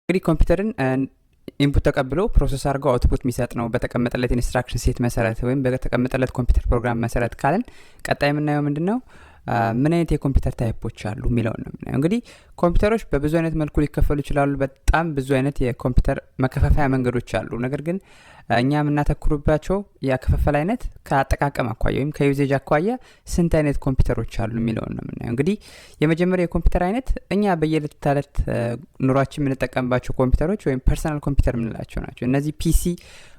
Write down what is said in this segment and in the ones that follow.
እንግዲህ ኮምፒውተርን ኢንፑት ተቀብሎ ፕሮሰስ አድርገው አውትፑት የሚሰጥ ነው በተቀመጠለት ኢንስትራክሽን ሴት መሰረት ወይም በተቀመጠለት ኮምፒውተር ፕሮግራም መሰረት ካለን ቀጣይ የምናየው ምንድን ነው ምን አይነት የኮምፒውተር ታይፖች አሉ የሚለውን ነው የምናየው። እንግዲህ ኮምፒውተሮች በብዙ አይነት መልኩ ሊከፈሉ ይችላሉ። በጣም ብዙ አይነት የኮምፒውተር መከፋፈያ መንገዶች አሉ። ነገር ግን እኛ የምናተኩርባቸው የአከፋፈል አይነት ከአጠቃቀም አኳያ ወይም ከዩዜጅ አኳያ ስንት አይነት ኮምፒውተሮች አሉ የሚለውን ነው የምናየው። እንግዲህ የመጀመሪያው የኮምፒውተር አይነት እኛ በየዕለት ተዕለት ኑሯችን የምንጠቀምባቸው ኮምፒውተሮች ወይም ፐርሰናል ኮምፒውተር የምንላቸው ናቸው። እነዚህ ፒሲ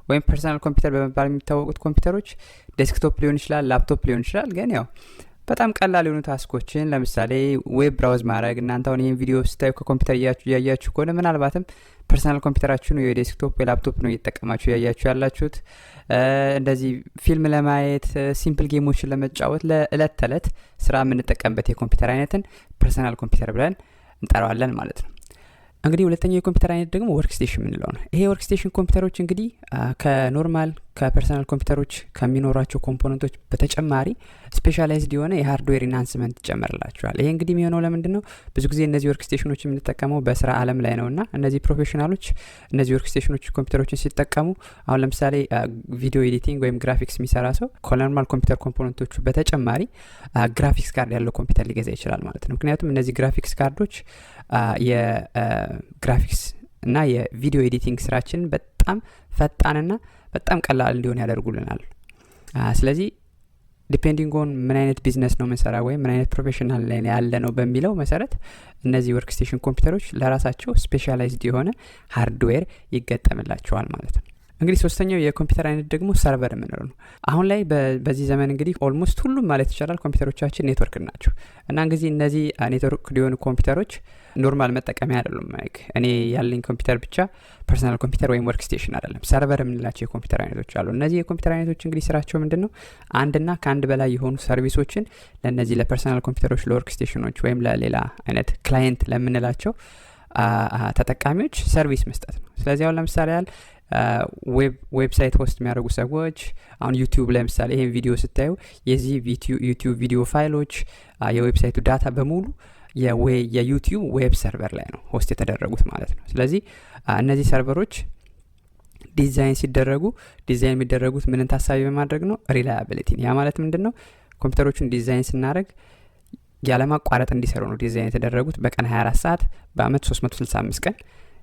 ወይም ፐርሰናል ኮምፒውተር በመባል የሚታወቁት ኮምፒውተሮች ዴስክቶፕ ሊሆን ይችላል፣ ላፕቶፕ ሊሆን ይችላል። ግን ያው በጣም ቀላል የሆኑ ታስኮችን ለምሳሌ ዌብ ብራውዝ ማድረግ እናንተ አሁን ይህን ቪዲዮ ስታዩ ከኮምፒውተር እያያችሁ ከሆነ ምናልባትም ፐርሰናል ኮምፒውተራችሁን ወይ ዴስክቶፕ ወይ ላፕቶፕ ነው እየተጠቀማችሁ እያያችሁ ያላችሁት። እንደዚህ ፊልም ለማየት ሲምፕል ጌሞችን ለመጫወት ለእለት ተዕለት ስራ የምንጠቀምበት የኮምፒውተር አይነትን ፐርሰናል ኮምፒውተር ብለን እንጠራዋለን ማለት ነው። እንግዲህ ሁለተኛው የኮምፒውተር አይነት ደግሞ ወርክ ስቴሽን የምንለው ነው። ይሄ ወርክ ስቴሽን ኮምፒውተሮች እንግዲህ ከኖርማል ከፐርሰናል ኮምፒውተሮች ከሚኖራቸው ኮምፖነንቶች በተጨማሪ ስፔሻላይዝድ የሆነ የሃርድዌር ኢንሃንስመንት ይጨመርላቸዋል። ይሄ እንግዲህ የሚሆነው ለምንድን ነው? ብዙ ጊዜ እነዚህ ወርክ ስቴሽኖች የምንጠቀመው በስራ አለም ላይ ነውና እነዚህ ፕሮፌሽናሎች እነዚህ ወርክ ስቴሽኖች ኮምፒውተሮችን ሲጠቀሙ አሁን ለምሳሌ ቪዲዮ ኤዲቲንግ ወይም ግራፊክስ የሚሰራ ሰው ከኖርማል ኮምፒውተር ኮምፖነንቶቹ በተጨማሪ ግራፊክስ ካርድ ያለው ኮምፒውተር ሊገዛ ይችላል ማለት ነው። ምክንያቱም እነዚህ ግራፊክስ ካርዶች የግራፊክስ እና የቪዲዮ ኤዲቲንግ ስራችንን በጣም ፈጣንና በጣም ቀላል እንዲሆን ያደርጉልናል። ስለዚህ ዲፔንዲንግ ኦን ምን አይነት ቢዝነስ ነው የምንሰራ ወይም ምን አይነት ፕሮፌሽናል ላይ ያለ ነው በሚለው መሰረት እነዚህ ወርክ ስቴሽን ኮምፒውተሮች ለራሳቸው ስፔሻላይዝድ የሆነ ሃርድዌር ይገጠምላቸዋል ማለት ነው። እንግዲህ ሶስተኛው የኮምፒውተር አይነት ደግሞ ሰርቨር የምንለው ነው። አሁን ላይ በዚህ ዘመን እንግዲህ ኦልሞስት ሁሉም ማለት ይቻላል ኮምፒውተሮቻችን ኔትወርክ ናቸው እና እንግዲህ እነዚህ ኔትወርክ ሊሆኑ ኮምፒውተሮች ኖርማል መጠቀሚያ አይደሉም። እኔ ያለኝ ኮምፒውተር ብቻ ፐርሰናል ኮምፒውተር ወይም ወርክ ስቴሽን አይደለም። ሰርቨር የምንላቸው የኮምፒውተር አይነቶች አሉ። እነዚህ የኮምፒውተር አይነቶች እንግዲህ ስራቸው ምንድን ነው? አንድና ከአንድ በላይ የሆኑ ሰርቪሶችን ለእነዚህ ለፐርሰናል ኮምፒውተሮች ለወርክ ስቴሽኖች ወይም ለሌላ አይነት ክላይንት ለምንላቸው ተጠቃሚዎች ሰርቪስ መስጠት ነው። ስለዚህ አሁን ለምሳሌ ያህል ዌብሳይት ሆስት የሚያደርጉ ሰዎች አሁን ዩቲዩብ ለምሳሌ ይሄን ቪዲዮ ስታዩ የዚህ ዩቲዩብ ቪዲዮ ፋይሎች የዌብሳይቱ ዳታ በሙሉ የዩቲዩብ ዌብ ሰርቨር ላይ ነው ሆስት የተደረጉት ማለት ነው። ስለዚህ እነዚህ ሰርቨሮች ዲዛይን የሚደረጉት ምንን ታሳቢ በማድረግ ነው? ሪላያቢሊቲ። ያ ማለት ምንድን ነው? ኮምፒውተሮቹን ዲዛይን ስናደርግ ያለማቋረጥ እንዲሰሩ ነው ዲዛይን የተደረጉት። በቀን 24 ሰዓት በአመት 365 ቀን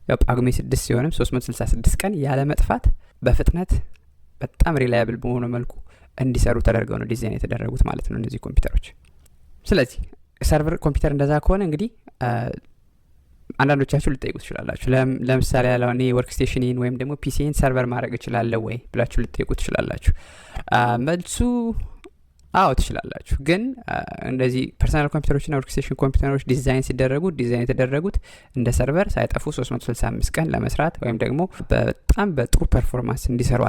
ያው ጳጉሜ 6 ሲሆንም 366 ቀን ያለ መጥፋት በፍጥነት በጣም ሪላያብል በሆነ መልኩ እንዲሰሩ ተደርገው ነው ዲዛይን የተደረጉት ማለት ነው እነዚህ ኮምፒውተሮች። ስለዚህ ሰርቨር ኮምፒውተር እንደዛ ከሆነ እንግዲህ አንዳንዶቻችሁ ልትጠይቁ ትችላላችሁ። ለምሳሌ ያለው እኔ ወርክ ስቴሽንን ወይም ደግሞ ፒሲን ሰርቨር ማድረግ እችላለሁ ወይ ብላችሁ ልትጠይቁ ትችላላችሁ። መልሱ አዎ ትችላላችሁ። ግን እንደዚህ ፐርሰናል ኮምፒውተሮችና ወርክ ስቴሽን ኮምፒውተሮች ዲዛይን የተደረጉት እንደ ሰርቨር ሳይጠፉ 365 ቀን ለመስራት ወይም ደግሞ በጣም በጥሩ ፐርፎርማንስ እንዲሰሩ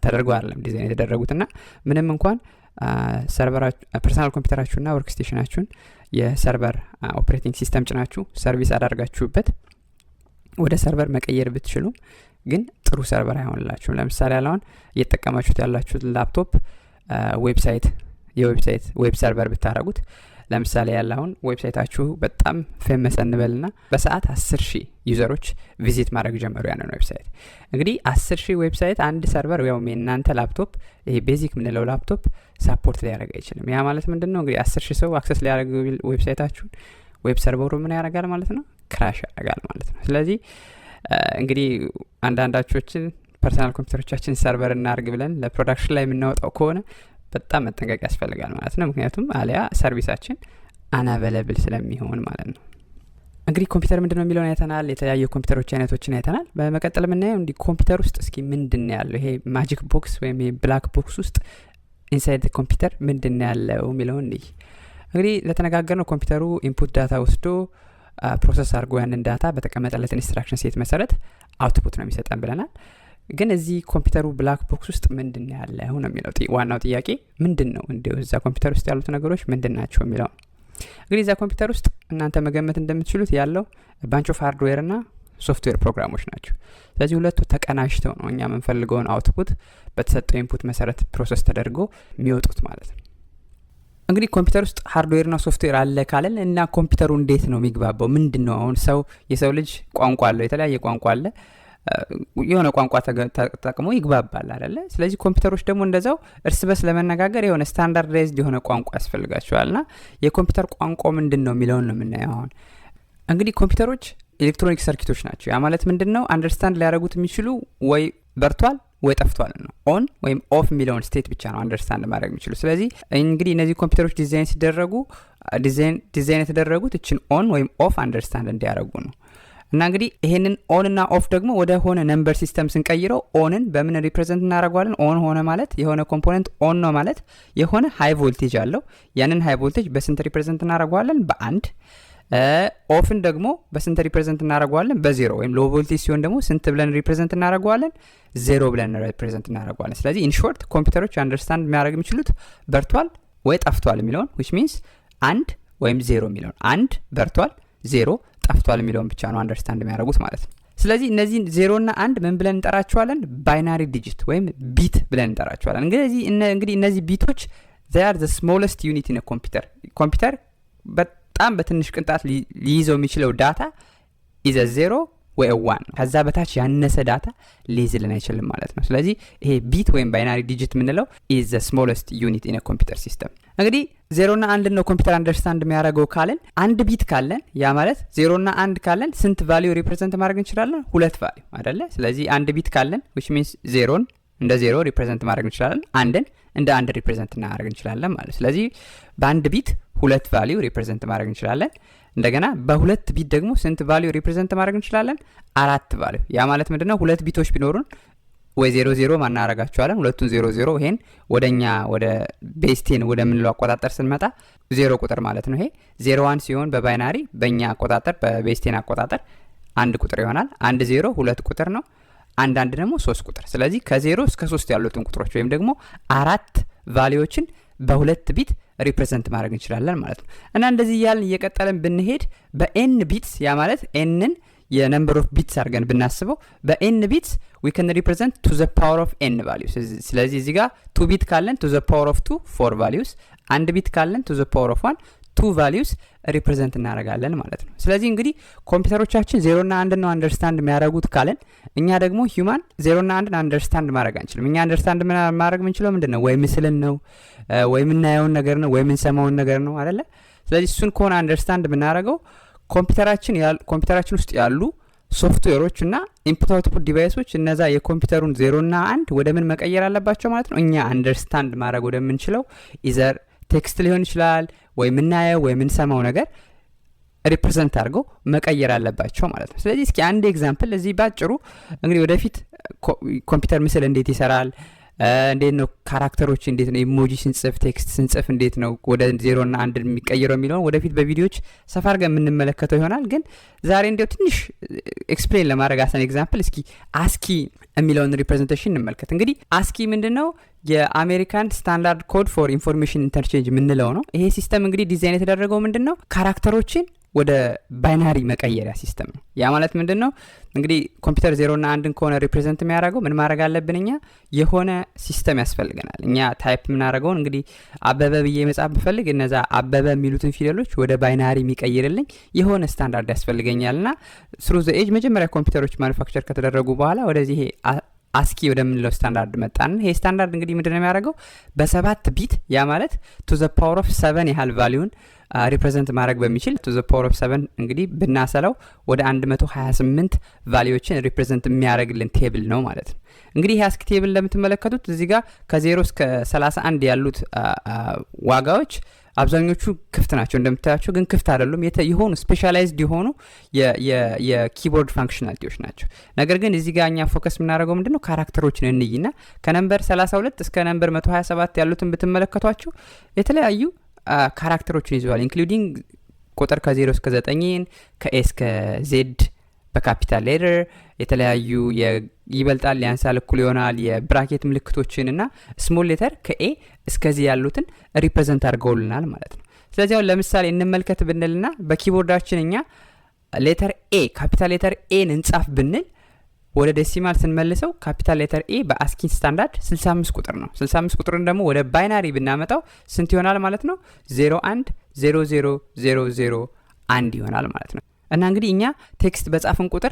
ተደርገው አይደለም ዲዛይን የተደረጉትና ምንም እንኳን ፐርሰናል ኮምፒውተራችሁና ወርክ ስቴሽናችሁን የሰርቨር ኦፕሬቲንግ ሲስተም ጭናችሁ ሰርቪስ አዳርጋችሁበት ወደ ሰርቨር መቀየር ብትችሉም ግን ጥሩ ሰርቨር አይሆንላችሁም። ለምሳሌ አሁን እየተጠቀማችሁት ያላችሁት ላፕቶፕ ዌብ ሰርቨር ብታረጉት ለምሳሌ አሁን ዌብሳይታችሁ በጣም ፌመስ እንበልና በሰዓት 10,000 ዩዘሮች ቪዚት ማድረግ ጀመሩ ያንን ዌብሳይት። እንግዲህ 10,000 ዌብሳይት አንድ ሰርቨር ያው እናንተ ላፕቶፕ ይሄ ቤዚክ ምንለው ላፕቶፕ ሳፖርት ሊያደርግ አይችልም። ያ ማለት ምንድነው? እንግዲህ 10,000 ሰው አክሰስ ሊያደርግ ዌብሳይታችሁን ዌብ ሰርቨሩ ምን ያደርጋል ማለት ነው? ክራሽ ያደርጋል ማለት ነው። ስለዚህ እንግዲህ አንዳንዳቾችን ፐርሰናል ኮምፒውተሮቻችን ሰርቨር እናርግ ብለን ለፕሮዳክሽን ላይ የምናወጣው ከሆነ በጣም መጠንቀቅ ያስፈልጋል ማለት ነው። ምክንያቱም አሊያ ሰርቪሳችን አናቬለብል ስለሚሆን ማለት ነው። እንግዲህ ኮምፒውተር ምንድነው የሚለውን አይተናል። የተለያዩ ኮምፒውተሮች አይነቶችን አይተናል። በመቀጠል የምናየው እንዲህ ኮምፒውተር ውስጥ እስኪ ምንድን ያለው ይሄ ማጂክ ቦክስ ወይም ብላክ ቦክስ ውስጥ ኢንሳይድ ኮምፒውተር ምንድን ያለው የሚለውን እንግዲህ ለተነጋገርነው ኮምፒውተሩ ኢንፑት ዳታ ወስዶ ፕሮሰስ አድርጎ ያንን ዳታ በተቀመጠለት ኢንስትራክሽን ሴት መሰረት አውትፑት ነው የሚሰጠን ብለናል። ግን እዚህ ኮምፒውተሩ ብላክ ቦክስ ውስጥ ምንድን ያለው ነው የሚለው ዋናው ጥያቄ ምንድን ነው? እንዲሁ እዛ ኮምፒውተር ውስጥ ያሉት ነገሮች ምንድን ናቸው የሚለው እንግዲህ እዛ ኮምፒውተር ውስጥ እናንተ መገመት እንደምትችሉት ያለው ባንች ኦፍ ሃርድዌር እና ሶፍትዌር ፕሮግራሞች ናቸው። ስለዚህ ሁለቱ ተቀናጅተው ነው እኛ የምንፈልገውን አውትፑት በተሰጠው ኢንፑት መሰረት ፕሮሰስ ተደርጎ የሚወጡት ማለት ነው። እንግዲህ ኮምፒውተር ውስጥ ሃርድዌርና ሶፍትዌር አለ ካለን እና ኮምፒውተሩ እንዴት ነው የሚግባባው? ምንድነው አሁን የሰው ልጅ ቋንቋ አለው፣ የተለያየ ቋንቋ አለ፣ የሆነ ቋንቋ ተጠቅሞ ይግባባል አይደለ? ስለዚህ ኮምፒውተሮች ደግሞ እንደዛው እርስ በርስ ለመነጋገር የሆነ ስታንዳርዳይዝድ የሆነ ቋንቋ ያስፈልጋቸዋልና የኮምፒውተር ቋንቋ ምንድነው የሚለውን ነው የምናየው። አሁን እንግዲህ ኮምፒውተሮች ኤሌክትሮኒክ ሰርኪቶች ናቸው። ያ ማለት ምንድነው? አንደርስታንድ ሊያደርጉት የሚችሉ ወይ በርቷል ወይ ጠፍቷል ነው። ኦን ወይም ኦፍ የሚለውን ስቴት ብቻ ነው አንደርስታንድ ማድረግ የሚችሉ። ስለዚህ እንግዲህ እነዚህ ኮምፒውተሮች ዲዛይን ሲደረጉ ዲዛይን የተደረጉት እችን ኦን ወይም ኦፍ አንደርስታንድ እንዲያደርጉ ነው። እና እንግዲህ ይሄንን ኦን እና ኦፍ ደግሞ ወደ ሆነ ነምበር ሲስተም ስንቀይረው ኦንን በምን ሪፕሬዘንት እናደርገዋለን? ኦን ሆነ ማለት የሆነ ኮምፖነንት ኦን ነው ማለት የሆነ ሃይ ቮልቴጅ አለው። ያንን ሃይ ቮልቴጅ በስንት ሪፕሬዘንት እናደርገዋለን? በአንድ። ኦፍን ደግሞ በስንት ሪፕሬዘንት እናደርገዋለን? በዜሮ። ወይም ሎ ቮልቴጅ ሲሆን ደግሞ ስንት ብለን ሪፕሬዘንት እናደርገዋለን? ዜሮ ብለን ሪፕሬዘንት እናደርገዋለን። ስለዚህ ኢን ሾርት ኮምፒውተሮች አንደርስታንድ የሚያደርግ የሚችሉት በርቷል ወይ ጠፍቷል የሚለውን which means አንድ ወይም ዜሮ የሚለውን አንድ በርቷል፣ ዜሮ ጠፍቷል የሚለውን ብቻ ነው አንደርስታንድ የሚያደርጉት ማለት ነው። ስለዚህ እነዚህ ዜሮ እና አንድ ምን ብለን እንጠራቸዋለን? ባይናሪ ዲጂት ወይም ቢት ብለን እንጠራቸዋለን። እንግዲህ እነዚህ ቢቶች they are the smallest unit in a ኮምፒውተር በጣም በትንሽ ቅንጣት ሊይዘው የሚችለው ዳታ is a zero ወይ ዋን ነው። ከዛ በታች ያነሰ ዳታ ሊይዝልን አይችልም ማለት ነው። ስለዚህ ይሄ ቢት ወይም ባይናሪ ዲጂት የምንለው is the smallest unit in a computer system። እንግዲህ 0 እና 1 ነው ኮምፒውተር አንደርስታንድ የሚያደርገው ካለን አንድ ቢት ካለን ያ ማለት 0 እና 1 ካለን ስንት ቫልዩ ሪፕሬዘንት ማድረግ እንችላለን? ሁለት ቫልዩ አይደለ? ስለዚህ አንድ ቢት ካለን which means 0ን እንደ 0 ሪፕሬዘንት ማድረግ እንችላለን፣ አንድን እንደ አንድ ሪፕሬዘንት ማድረግ እንችላለን ማለት። ስለዚህ በአንድ ቢት ሁለት ቫልዩ ሪፕሬዘንት ማድረግ እንችላለን። እንደገና በሁለት ቢት ደግሞ ስንት ቫልዩ ሪፕሬዘንት ማድረግ እንችላለን? አራት ቫልዩ። ያ ማለት ምንድነው? ሁለት ቢቶች ቢኖሩን ወይ 00 ማናረጋቸዋለን፣ ሁለቱን 00። ይሄን ወደኛ ወደ ቤስቴን ወደ ምንለው አቆጣጠር ስንመጣ 0 ቁጥር ማለት ነው። ይሄ 01 ሲሆን በባይናሪ በእኛ አቆጣጠር በቤስቴን አቆጣጠር አንድ ቁጥር ይሆናል። 10 ሁለት ቁጥር ነው። አንድ ደግሞ 3 ቁጥር። ስለዚህ ከ0 እስከ 3 ያሉትን ቁጥሮች ወይም ደግሞ አራት ቫልዩዎችን በሁለት ቢት ሪፕሬዘንት ማድረግ እንችላለን ማለት ነው። እና እንደዚህ እያልን እየቀጠለን ብንሄድ በኤን ቢትስ ያ ማለት ኤንን የነምበር ኦፍ ቢትስ አድርገን ብናስበው በኤን ቢትስ we can represent to the power of n values። ስለዚህ እዚህ ጋር 2 ቢት ካለን to the power of 2 4 values፣ አንድ ቢት ካለን to the power of 1 2 values ሪፕሬዘንት እናደርጋለን ማለት ነው። ስለዚህ እንግዲህ ኮምፒውተሮቻችን 0 እና 1 ነው አንደርስታንድ የሚያደርጉት ካለን እኛ ደግሞ ሂዩማን 0 እና 1 አንደርስታንድ ማድረግ አንችልም። እኛ አንደርስታንድ ማድረግ የምንችለው ምንድነው? ወይ ምስልን ነው፣ ወይ የምናየውን ነገር ነው፣ ወይ የምንሰማውን ነገር ነው አይደለ? ስለዚህ እሱን ከሆነ አንደርስታንድ የምናደርገው ኮምፒውተራችን ውስጥ ያሉ ሶፍትዌሮች እና ኢንፑት አውትፑት ዲቫይሶች እነዛ የኮምፒውተሩን 0 እና 1 ወደ ምን መቀየር አለባቸው ማለት ነው። እኛ አንደርስታንድ ማድረግ ወደምንችለው ኢዘር ቴክስት ሊሆን ይችላል ወይ ምናየው ወይ ምንሰማው ነገር ሪፕሬዘንት አድርገው መቀየር አለባቸው ማለት ነው። ስለዚህ እስኪ አንድ ኤግዛምፕል እዚህ ባጭሩ እንግዲህ ወደፊት ኮምፒውተር ምስል እንዴት ይሰራል፣ እንዴት ነው ካራክተሮች እንዴት ነው ኢሞጂ ስንጽፍ ቴክስት ስንጽፍ እንዴት ነው ወደ 0 እና 1 የሚቀየረው የሚለውን ወደፊት በቪዲዮዎች ሰፋ አድርገን የምንመለከተው ይሆናል። ግን ዛሬ እንዲያው ትንሽ ኤክስፕሌን ለማድረግ አሳን ኤግዛምፕል እስኪ አስኪ የሚለውን ሪፕሬዘንቴሽን እንመልከት። እንግዲህ አስኪ ምንድነው? የአሜሪካን ስታንዳርድ ኮድ ፎር ኢንፎርሜሽን ኢንተርቼንጅ የምንለው ነው። ይሄ ሲስተም እንግዲህ ዲዛይን የተደረገው ምንድነው? ካራክተሮችን ወደ ባይናሪ መቀየሪያ ሲስተም ነው። ያ ማለት ምንድነው? እንግዲህ ኮምፒውተር 0 እና 1 ከሆነ ሪፕሬዘንት የሚያደርገው ምን ማድረግ አለብን? እኛ የሆነ ሲስተም ያስፈልገናል። እኛ ታይፕ የምናደርገውን እንግዲህ አበበ ብዬ መጻፍ ብፈልግ እነዛ አበበ የሚሉትን ፊደሎች ወደ ባይናሪ የሚቀይርልኝ የሆነ ስታንዳርድ ያስፈልገኛልና ስሩ ዘ ኤጅ መጀመሪያ ኮምፒውተሮች ማኑፋክቸር ከተደረጉ በኋላ ወደዚህ ይሄ አስኪ ወደምንለው ስታንዳርድ መጣን። ይሄ ስታንዳርድ እንግዲህ ምንድነው የሚያደርገው? በ7 ቢት ያ ማለት to the power of 7 ያህል ቫልዩን ሪፕሬዘንት ማድረግ በሚችል to the power of 7 እንግዲህ ብናሰለው ወደ 128 ቫልዩዎችን ሪፕሬዘንት የሚያደርግልን ቴብል ነው ማለት ነው። እንግዲህ ይሄ አስኪ ቴብል እንደምትመለከቱት እዚህ ጋር ከ0 እስከ 31 ያሉት ዋጋዎች አብዛኞቹ ክፍት ናቸው። እንደምታያቸው ግን ክፍት አይደሉም። የሆኑ ስፔሻላይዝድ የሆኑ የኪቦርድ ፋንክሽናሊቲዎች ናቸው። ነገር ግን እዚህ ጋር እኛ ፎከስ የምናደርገው ምንድነው? ካራክተሮችን እንይና ከነምበር 32 እስከ ነምበር 127 ያሉትን ብትመለከቷቸው የተለያዩ ካራክተሮችን ይዘዋል። ኢንክሉዲንግ ቁጥር ከ0 እስከ 9 ከኤ እስከ ዜድ በካፒታል ሌተር የተለያዩ ይበልጣል፣ ያንሳል፣ እኩል ይሆናል የብራኬት ምልክቶችን እና ስሞል ሌተር ከኤ እስከዚህ ያሉትን ሪፕሬዘንት አድርገውልናል ማለት ነው። ስለዚህ አሁን ለምሳሌ እንመልከት ብንልና በኪቦርዳችን እኛ ሌተር ኤ ካፒታል ሌተር ኤን እንጻፍ ብንል ወደ ዴሲማል ስንመልሰው ካፒታል ሌተር ኤ በአስኪ ስታንዳርድ 65 ቁጥር ነው። 65 ቁጥርን ደግሞ ወደ ባይናሪ ብናመጣው ስንት ይሆናል ማለት ነው? 01000001 ይሆናል ማለት ነው። እና እንግዲህ እኛ ቴክስት በጻፍን ቁጥር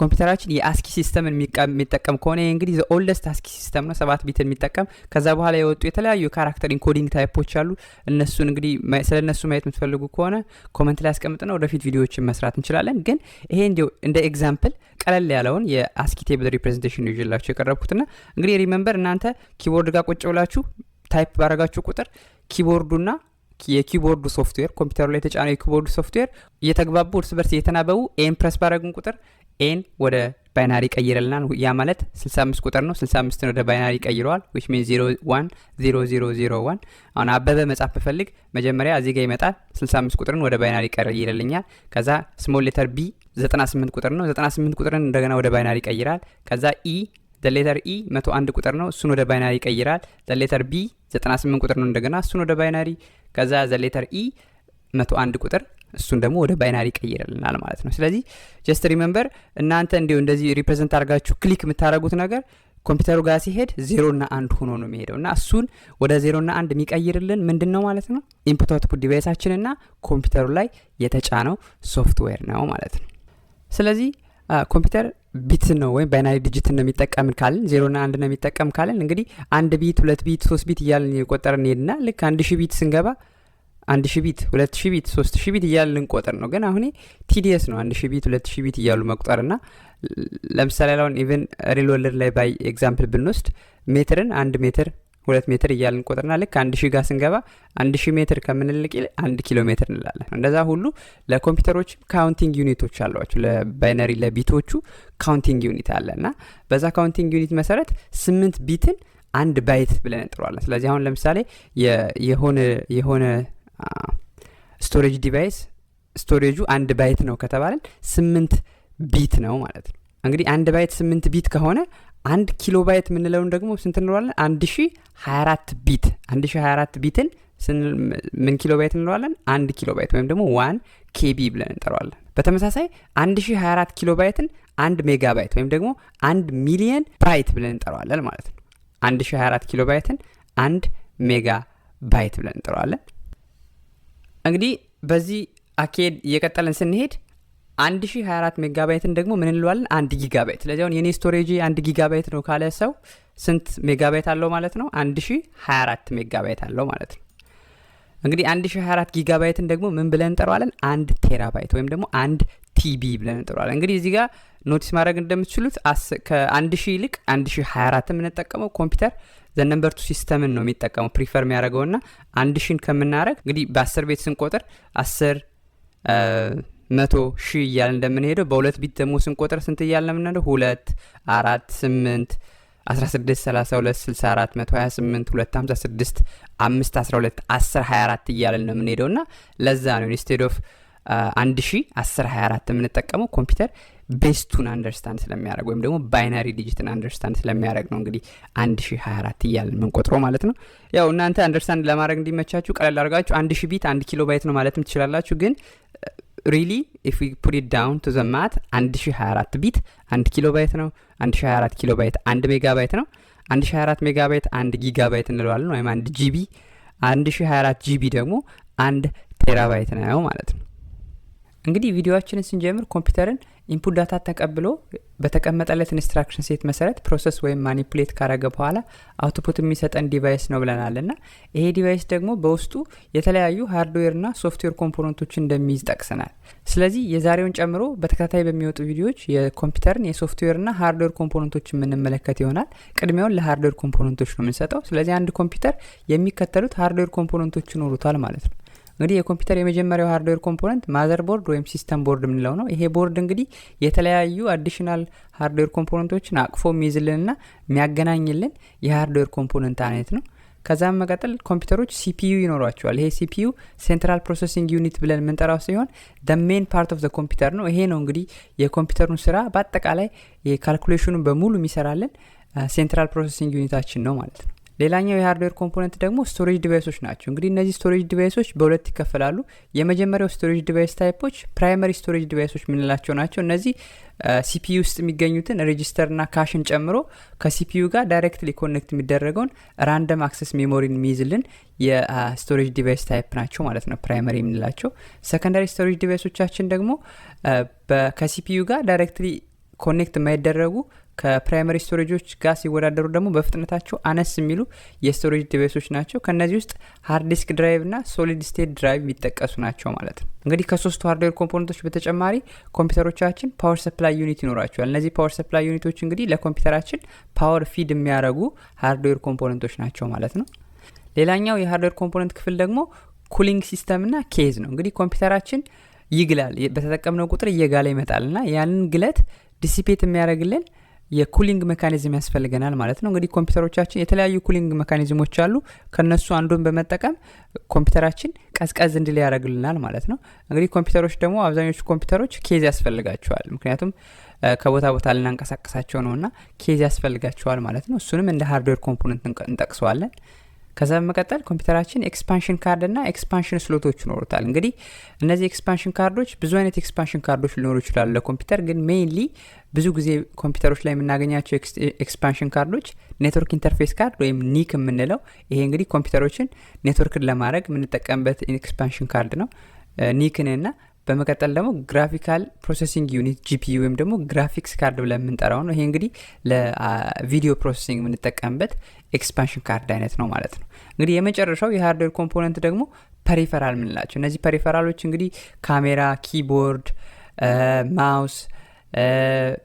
ኮምፒውተራችን የአስኪ ሲስተምን የሚጠቀም ከሆነ እንግዲህ ዘ ኦልደስት አስኪ ሲስተም ነው 7 ቢት የሚጠቀም። ከዛ በኋላ የወጡ የተለያዩ ካራክተር ኢንኮዲንግ ታይፖች አሉ። እነሱን እንግዲህ ስለነሱ ማየት የምትፈልጉ ከሆነ ኮመንት ላይ አስቀምጥና ወደፊት ቪዲዮዎችን መስራት እንችላለን። ግን ይሄ እንደ ኤግዛምፕል ቀለል ያለውን የአስኪ ቴብል ሪፕሬዘንቴሽን ይዤላችሁ የቀረብኩትና እንግዲህ ሪሜምበር እናንተ ኪቦርድ ጋር ቁጭ ብላችሁ ታይፕ ባረጋችሁ ቁጥር ኪቦርዱና የኪቦርዱ ሶፍትዌር ኮምፒውተሩ ላይ የተጫነው የኪቦርዱ ሶፍትዌር እየተግባቡ እርስ በርስ እየተናበቡ ኤን ፕረስ ባረግን ቁጥር ኤን ወደ ባይናሪ ቀይረልናል። ያ ማለት 65 ቁጥር ነው። 65 ወደ ባይናሪ ቀይረዋል which means 010001። አሁን አበበ መጻፍ ብፈልግ መጀመሪያ እዚህ ጋር ይመጣል 65 ቁጥርን ወደ ባይናሪ ቀይረልኛል። ከዛ ስሞል ሌተር ቢ 98 ቁጥር ነው። 98 ቁጥርን እንደገና ወደ ባይናሪ ቀይራል። ከዛ ኢ ሌተር ኢ 101 ቁጥር ነው። እሱን ወደ ባይናሪ ቀይራል። ሌተር ቢ 98 ቁጥር ነው። እንደገና እሱን ወደ ባይናሪ ከዛ ሌተር ኢ 101 ቁጥር እሱን ደግሞ ወደ ባይናሪ ቀይረልናል ማለት ነው። ስለዚህ ጀስት ሪሜምበር እናንተ እንደዚህ ሪፕሬዘንት አድርጋችሁ ክሊክ የምታደርጉት ነገር ኮምፒውተሩ ጋር ሲሄድ 0 እና 1 ሆኖ ነው የሚሄደው እና እሱን ወደ 0 እና 1 የሚቀይርልን ምንድነው ማለት ነው? ኢንፑት አውትፑት ዲቫይሳችንና ኮምፒውተሩ ላይ የተጫነው ሶፍትዌር ነው ማለት ነው። ስለዚህ ኮምፒውተር ቢት ነው ወይም ባይናሪ ዲጂት ነው የሚጠቀም ካልን 0 እና 1 ነው የሚጠቀም ካልን እንግዲህ 1 ቢት 2 ቢት 3 ቢት እያልን የቆጠርን ሄድና ልክ 1000 ቢት ስንገባ 1000 ቢት 2000 ቢት 3000 ቢት እያልን እንቆጥር ነው። ግን አሁን ቲዲኤስ ነው 1000 ቢት 2000 ቢት እያሉ መቁጠርና ለምሳሌ አሁን ኢቭን ሪል ወርልድ ላይ ባይ ኤግዛምፕል ብንወስድ ሜትርን 1 ሜትር 2 ሜትር እያልን ቆጥርና ልክ 1000 ጋር ስንገባ 1000 ሜትር ከምንልቅ 1 ኪሎ ሜትር እንላለን። እንደዛ ሁሉ ለኮምፒውተሮች ካውንቲንግ ዩኒቶች አሏቸው። ለባይነሪ ለቢቶቹ ካውንቲንግ ዩኒት አለና በዛ ካውንቲንግ ዩኒት መሰረት 8 ቢትን 1 ባይት ብለን እንጥራለን። ስለዚህ አሁን ለምሳሌ የሆነ ስቶሬጅ ዲቫይስ ስቶሬጁ 1 ባይት ነው ከተባለን 8 ቢት ነው ማለት ነው። እንግዲህ 1 ባይት 8 ቢት ከሆነ 1 ኪሎ ባይት የምንለውን ደግሞ ስንት እንለዋለን? 1024 ቢት 1024 ቢትን ምን ኪሎ ባይት እንለዋለን? 1 ኪሎ ባይት ወይም ደግሞ 1 ኬቢ ብለን እንጠራዋለን። በተመሳሳይ 1024 ኪሎ ባይትን 1 ሜጋ ባይት ወይም ደግሞ 1 ሚሊየን ባይት ብለን እንጠራዋለን ማለት ነው። 1024 ኪሎ ባይትን 1 ሜጋ ባይት ብለን እንጠራዋለን። እንግዲህ በዚህ አኬድ እየቀጠለን ስንሄድ 1024 ሜጋባይትን ደግሞ ምን እንለዋለን? 1 ጊጋባይት። ስለዚህ አሁን የኔ ስቶሬጅ 1 ጊጋባይት ነው ካለ ሰው ስንት ሜጋባይት አለው ማለት ነው? 1024 ሜጋባይት አለው ማለት ነው። እንግዲህ 1024 ጊጋባይትን ደግሞ ምን ብለን እንጠራዋለን? 1 ቴራባይት ወይም ደግሞ 1 ቲቢ ብለን እንጠራዋለን። እንግዲህ እዚህ ጋር ኖቲስ ማድረግ እንደምትችሉት ከ1000 ይልቅ 1024 የምንጠቀመው ኮምፒውተር ዘነምበር ቱ ሲስተምን ነው የሚጠቀመው ፕሪፈር የሚያደርገውና 1000 ከምናደርግ እንግዲህ በ10 ቤት ስንቆጥር 10 100 ሺህ እያልን እንደምንሄደው በ2 ቢት ደግሞ ስንቆጥር ስንት እያልን የምንሄደው 2 4 8 16 32 64 128 256 5 12 10 24 እያልን ነው የምንሄደውና ለዛ ነው ኢንስቴድ ኦፍ 1000 10 24 የምንጠቀመው ኮምፒውተር ቤስቱን አንደርስታንድ ስለሚያደርግ ወይም ደግሞ ባይናሪ ዲጂትን አንደርስታንድ ስለሚያደርግ ነው እንግዲህ 1024 እያልን የምንቆጥረው ማለት ነው። ያው እናንተ አንደርስታንድ ለማድረግ እንዲመቻችሁ ቀለል አድርጋችሁ 1000 ቢት 1 ኪሎ ባይት ነው ማለትም ትችላላችሁ። ግን really if we put it down to the math 1024 ቢት 1 ኪሎ ባይት ነው። 1024 ኪሎ ባይት 1 ሜጋባይት ነው። 1024 ሜጋባይት 1 ጊጋባይት እንለዋለን ወይም 1 ጂቢ። 1024 ጂቢ ደግሞ 1 ቴራባይት ነው ማለት ነው። እንግዲህ ቪዲዮአችንን ስንጀምር ኮምፒውተርን ኢንፑት ዳታ ተቀብሎ በተቀመጠለት ኢንስትራክሽን ሴት መሰረት ፕሮሰስ ወይም ማኒፑሌት ካረገ በኋላ አውትፑት የሚሰጠን ዲቫይስ ነው ብለናልና ይሄ ዲቫይስ ደግሞ በውስጡ የተለያዩ ሃርድዌርና ሶፍትዌር ኮምፖነንቶችን እንደሚይዝ ጠቅሰናል። ስለዚህ የዛሬውን ጨምሮ በተከታታይ በሚወጡ ቪዲዮዎች የኮምፒውተርን የሶፍትዌርና ሃርድዌር ኮምፖነንቶችን የምንመለከት ይሆናል። ቅድሚያውን ለሃርድዌር ኮምፖነንቶች ነው የምንሰጠው። ስለዚህ አንድ ኮምፒውተር የሚከተሉት ሃርድዌር ኮምፖነንቶች ይኖሩታል ማለት ነው። እንግዲህ የኮምፒውተር የመጀመሪያው ሃርድዌር ኮምፖነንት ማዘር ቦርድ ወይም ሲስተም ቦርድ የምንለው ነው። ይሄ ቦርድ እንግዲህ የተለያዩ አዲሽናል ሃርድዌር ኮምፖነንቶችን አቅፎ የሚይዝልንና የሚያገናኝልን የሃርድዌር ኮምፖነንት አይነት ነው። ከዛም መቀጠል ኮምፒውተሮች ሲፒዩ ይኖሯቸዋል። ይሄ ሲፒዩ ሴንትራል ፕሮሰሲንግ ዩኒት ብለን የምንጠራው ሲሆን the main part of the ኮምፒውተር ነው። ይሄ ነው እንግዲህ የኮምፒውተሩን ስራ በአጠቃላይ የካልኩሌሽኑን በሙሉ የሚሰራልን ሴንትራል ፕሮሰሲንግ ዩኒታችን ነው ማለት ነው። ሌላኛው የሃርድዌር ኮምፖነንት ደግሞ ስቶሬጅ ዲቫይሶች ናቸው። እንግዲህ እነዚህ ስቶሬጅ ዲቫይሶች በሁለት ይከፈላሉ። የመጀመሪያው ስቶሬጅ ዲቫይስ ታይፖች ፕራይመሪ ስቶሬጅ ዲቫይሶች የምንላቸው ናቸው። እነዚህ ሲፒዩ ውስጥ የሚገኙትን ሬጂስተርና ካሽን ጨምሮ ከሲፒዩ ጋር ዳይሬክትሊ ኮኔክት የሚደረገውን ራንደም አክሰስ ሜሞሪን የሚይዝልን የስቶሬጅ ዲቫይስ ታይፕ ናቸው ማለት ነው፣ ፕራይመሪ የምንላቸው። ሰከንዳሪ ስቶሬጅ ዲቫይሶቻችን ደግሞ ከሲፒዩ ጋር ዳይሬክትሊ ኮኔክት የማይደረጉ ከፕራይመሪ ስቶሬጆች ጋር ሲወዳደሩ ደግሞ በፍጥነታቸው አነስ የሚሉ የስቶሬጅ ዲቫይሶች ናቸው። ከነዚህ ውስጥ ሃርድ ዲስክ ድራይቭ እና ሶሊድ ስቴት ድራይቭ የሚጠቀሱ ናቸው ማለት ነው። እንግዲህ ከሶስቱ ሃርድዌር ኮምፖነንቶች በተጨማሪ ኮምፒውተሮቻችን ፓወር ሰፕላይ ዩኒት ይኖራቸዋል። እነዚህ ፓወር ሰፕላይ ዩኒቶች እንግዲህ ለኮምፒውተራችን ፓወር ፊድ የሚያደርጉ ሃርድዌር ኮምፖነንቶች ናቸው ማለት ነው። ሌላኛው የሃርድዌር ኮምፖነንት ክፍል ደግሞ ኩሊንግ ሲስተም እና ኬዝ ነው። እንግዲህ ኮምፒውተራችን ይግላል፣ በተጠቀምነው ቁጥር እየጋለ ይመጣል እና ያንን ግለት ዲሲፔት የሚያደርግልን የኩሊንግ ሜካኒዝም ያስፈልገናል ማለት ነው። እንግዲህ ኮምፒውተሮቻችን የተለያዩ ኩሊንግ ሜካኒዝሞች አሉ። ከነሱ አንዱን በመጠቀም ኮምፒውተራችን ቀዝቀዝ እንዲል ያደርግልናል ማለት ነው። እንግዲህ ኮምፒውተሮች ደግሞ አብዛኞቹ ኮምፒውተሮች ኬዝ ያስፈልጋቸዋል፣ ምክንያቱም ከቦታ ቦታ ልናንቀሳቀሳቸው ነውና ኬዝ ያስፈልጋቸዋል ማለት ነው። እሱንም እንደ ሃርድዌር ኮምፖነንት እንጠቅሰዋለን። ከዛ በመቀጠል ኮምፒውተራችን ኤክስፓንሽን ካርድ እና ኤክስፓንሽን ስሎቶች ይኖሩታል። እንግዲህ እነዚህ ኤክስፓንሽን ካርዶች ብዙ አይነት ኤክስፓንሽን ካርዶች ሊኖሩ ይችላሉ ለኮምፒውተር፣ ግን ሜይንሊ ብዙ ጊዜ ኮምፒውተሮች ላይ የምናገኛቸው ኤክስፓንሽን ካርዶች ኔትወርክ ኢንተርፌስ ካርድ ወይም ኒክ የምንለው፣ ይሄ እንግዲህ ኮምፒውተሮችን ኔትወርክን ለማድረግ የምንጠቀምበት ኤክስፓንሽን ካርድ ነው ኒክን። እና በመቀጠል ደግሞ ግራፊካል ፕሮሰሲንግ ዩኒት ጂፒዩ ወይም ደግሞ ግራፊክስ ካርድ ብለን የምንጠራው ነው። ይሄ እንግዲህ ለቪዲዮ ፕሮሰሲንግ የምንጠቀምበት ኤክስፓንሽን ካርድ አይነት ነው ማለት ነው። እንግዲህ የመጨረሻው የሃርድዌር ኮምፖነንት ደግሞ ፐሪፈራል የምንላቸው፣ እነዚህ ፐሪፈራሎች እንግዲህ ካሜራ፣ ኪቦርድ፣ ማውስ፣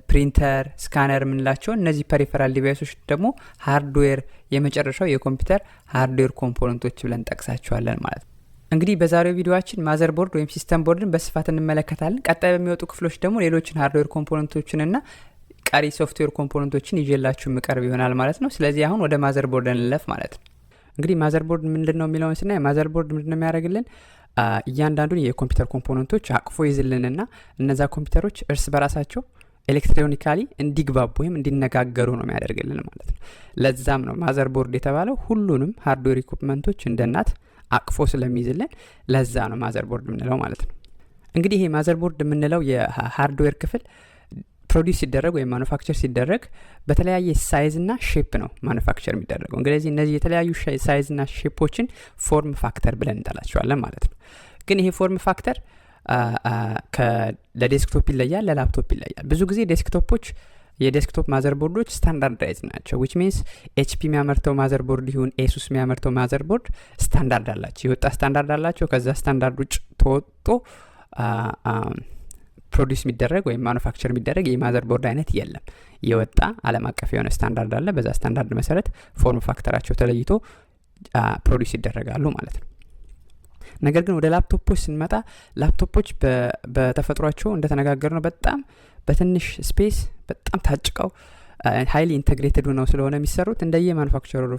ፕሪንተር፣ ስካነር የምንላቸው እነዚህ ፐሪፈራል ዲቫይሶች ደግሞ ሃርድዌር የመጨረሻው የኮምፒውተር ሃርድዌር ኮምፖነንቶች ብለን ጠቅሳቸዋለን ማለት ነው። እንግዲህ በዛሬው ቪዲዮአችን ማዘር ቦርድ ወይም ሲስተም ቦርድን በስፋት እንመለከታለን። ቀጣይ በሚወጡ ክፍሎች ደግሞ ሌሎችን ሃርድዌር ኮምፖነንቶችንና ቀሪ ሶፍትዌር ኮምፖነንቶችን ይዤላችሁ የምቀርብ ይሆናል ማለት ነው። ስለዚህ አሁን ወደ ማዘር ቦርድ እንለፍ ማለት ነው። እንግዲህ ማዘር ቦርድ ምንድን ነው የሚለውን ስናይ ማዘር ቦርድ ምንድን ነው የሚያደርግልን? እያንዳንዱን የኮምፒውተር ኮምፖነንቶች አቅፎ ይዝልንና እነዛ ኮምፒውተሮች እርስ በራሳቸው ኤሌክትሮኒካሊ እንዲግባቡ ወይም እንዲነጋገሩ ነው የሚያደርግልን ማለት ነው። ለዛም ነው ማዘር ቦርድ የተባለው። ሁሉንም ሃርድዌር ኢኩፕመንቶች እንደ እናት አቅፎ ስለሚይዝልን ለዛ ነው ማዘር ቦርድ የምንለው ማለት ነው። እንግዲህ ይሄ ማዘር ቦርድ የምንለው የሃርድዌር ክፍል ፕሮዲውስ ሲደረግ ወይም ማኑፋክቸር ሲደረግ በተለያየ ሳይዝ እና ሼፕ ነው ማኑፋክቸር የሚደረገው። እንግዲህ እነዚህ የተለያዩ ሳይዝ እና ሼፖችን ፎርም ፋክተር ብለን እንጠላቸዋለን ማለት ነው። ግን ይሄ ፎርም ፋክተር ለዴስክቶፕ ይለያል፣ ለላፕቶፕ ይለያል። ብዙ ጊዜ ዴስክቶፖች የዴስክቶፕ ማዘር ቦርዶች ስታንዳርዳይዝ ናቸው። ዊች ሚንስ ኤችፒ የሚያመርተው ማዘር ቦርድ ይሁን ኤሱስ የሚያመርተው ማዘር ቦርድ ስታንዳርድ አላቸው፣ የወጣ ስታንዳርድ አላቸው። ከዛ ስታንዳርድ ውጭ ተወጥቶ ፕሮዲስ የሚደረግ ወይም ማኑፋክቸር የሚደረግ የማዘር ቦርድ አይነት የለም። የወጣ ዓለም አቀፍ የሆነ ስታንዳርድ አለ። በዛ ስታንዳርድ መሰረት ፎርም ፋክተራቸው ተለይቶ ፕሮዲስ ይደረጋሉ ማለት ነው። ነገር ግን ወደ ላፕቶፖች ስንመጣ ላፕቶፖች በተፈጥሯቸው እንደተነጋገር ነው በጣም በትንሽ ስፔስ በጣም ታጭቀው ሃይሊ ኢንተግሬትድ ነው ስለሆነ የሚሰሩት እንደየ ማኑፋክቸረሩ